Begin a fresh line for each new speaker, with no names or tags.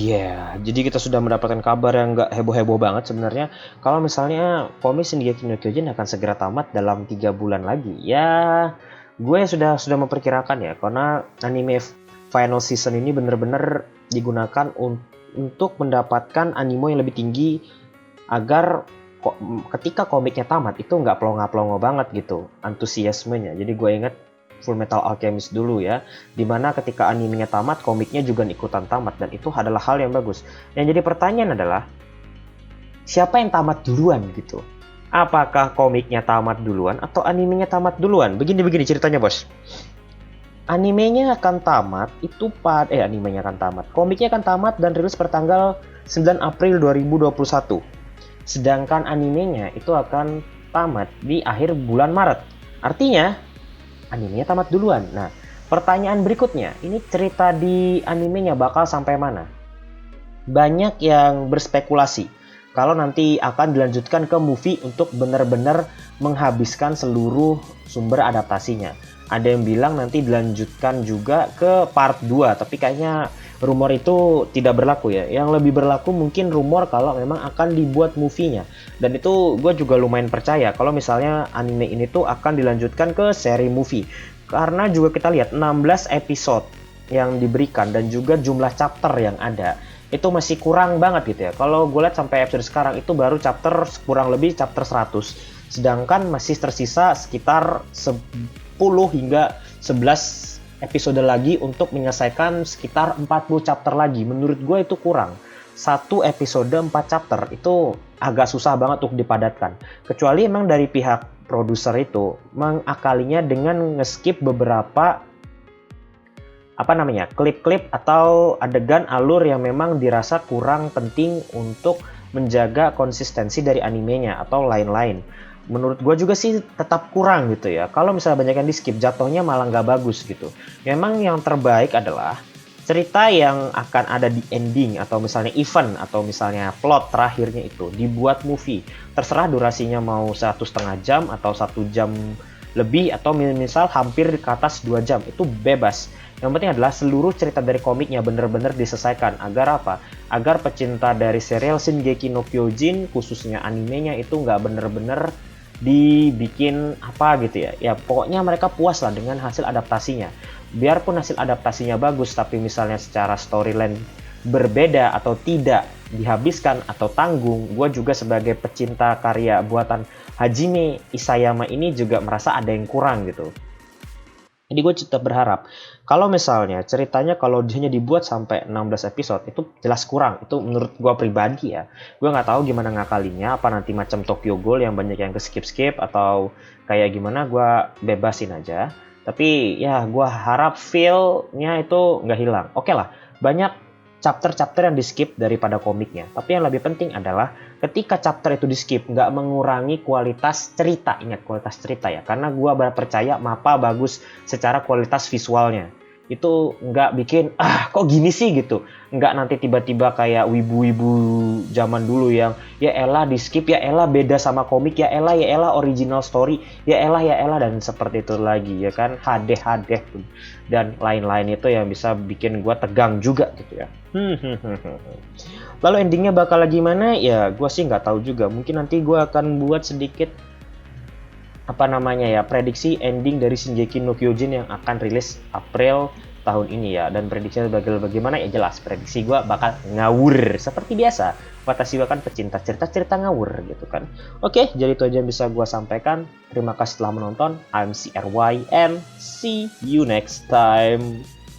Iya, jadi kita sudah mendapatkan kabar yang nggak heboh-heboh banget sebenarnya. Kalau misalnya komik Shingeki no Kyojin akan segera tamat dalam 3 bulan lagi. Ya, gue sudah memperkirakan ya, karena anime final season ini bener-bener digunakan untuk mendapatkan anime yang lebih tinggi agar ketika komiknya tamat itu nggak plonga-plongo banget gitu antusiasmenya. Jadi gue inget Full Metal Alchemist dulu ya, dimana ketika animenya tamat komiknya juga ikutan tamat, dan itu adalah hal yang bagus. Yang jadi pertanyaan adalah siapa yang tamat duluan gitu? Apakah komiknya tamat duluan atau animenya tamat duluan? Begini ceritanya bos. Animenya akan tamat itu animenya akan tamat. Komiknya akan tamat dan rilis pertanggal 9 April 2021. Sedangkan animenya itu akan tamat di akhir bulan Maret. Artinya animenya tamat duluan. Nah, pertanyaan berikutnya, ini cerita di animenya bakal sampai mana? Banyak yang berspekulasi kalau nanti akan dilanjutkan ke movie untuk benar-benar menghabiskan seluruh sumber adaptasinya. Ada yang bilang nanti dilanjutkan juga ke part 2, tapi kayaknya rumor itu tidak berlaku ya. Yang lebih berlaku mungkin rumor kalau memang akan dibuat movie-nya. Dan itu gue juga lumayan percaya kalau misalnya anime ini tuh akan dilanjutkan ke seri movie. Karena juga kita lihat 16 episode yang diberikan dan juga jumlah chapter yang ada itu masih kurang banget gitu ya. Kalau gue lihat sampai episode sekarang itu baru chapter kurang lebih chapter 100. Sedangkan masih tersisa sekitar 10 hingga 11 episode lagi untuk menyelesaikan sekitar 40 chapter lagi. Menurut gue itu kurang. Satu episode 4 chapter itu agak susah banget untuk dipadatkan. Kecuali emang dari pihak produser itu mengakalinya dengan nge-skip beberapa klip-klip atau adegan alur yang memang dirasa kurang penting untuk menjaga konsistensi dari animenya atau lain-lain. Menurut gue juga sih tetap kurang gitu ya. Kalau misalnya banyak yang di skip, jatuhnya malah nggak bagus gitu. Memang yang terbaik adalah cerita yang akan ada di ending atau misalnya event atau misalnya plot terakhirnya itu dibuat movie. Terserah durasinya mau 1,5 jam atau 1 jam lebih atau misal hampir ke atas 2 jam, itu bebas. Yang penting adalah seluruh cerita dari komiknya benar-benar diselesaikan. Agar apa? Agar pecinta dari serial Shingeki no Kyojin, khususnya animenya itu nggak bener-bener dibikin apa gitu ya. Ya pokoknya mereka puas lah dengan hasil adaptasinya. Biarpun hasil adaptasinya bagus, tapi misalnya secara storyline berbeda atau tidak dihabiskan atau tanggung, gue juga sebagai pecinta karya buatan Hajime Isayama ini juga merasa ada yang kurang gitu. Jadi gue tetap berharap kalau misalnya ceritanya kalau hanya dibuat sampai 16 episode itu jelas kurang. Itu menurut gue pribadi ya. Gue nggak tahu gimana ngakalinya, apa nanti macam Tokyo Ghoul yang banyak yang ke skip atau kayak gimana, gue bebasin aja. Tapi ya gue harap feel-nya itu nggak hilang. Oke lah, banyak chapter-chapter yang di skip daripada komiknya. Tapi yang lebih penting adalah ketika chapter itu di skip nggak mengurangi kualitas cerita. Ingat kualitas cerita ya, karena gue percaya MAPPA bagus secara kualitas visualnya. Itu nggak bikin kok gini sih gitu. Nggak nanti tiba-tiba kayak wibu-wibu zaman dulu yang ya elah di skip, ya elah beda sama komik, ya elah original story, ya elah dan seperti itu lagi ya kan, hadeh dan lain-lain itu yang bisa bikin gue tegang juga gitu ya. Lalu endingnya bakal gimana ya gue sih nggak tahu juga. Mungkin nanti gue akan buat sedikit prediksi ending dari Shingeki no Kyojin yang akan rilis April tahun ini ya. Dan prediksinya bagaimana ya jelas prediksi gue bakal ngawur seperti biasa. Watashi kan pecinta cerita-cerita ngawur gitu kan. Oke, jadi itu aja yang bisa gue sampaikan. Terima kasih telah menonton. I'm CRY and see you next time.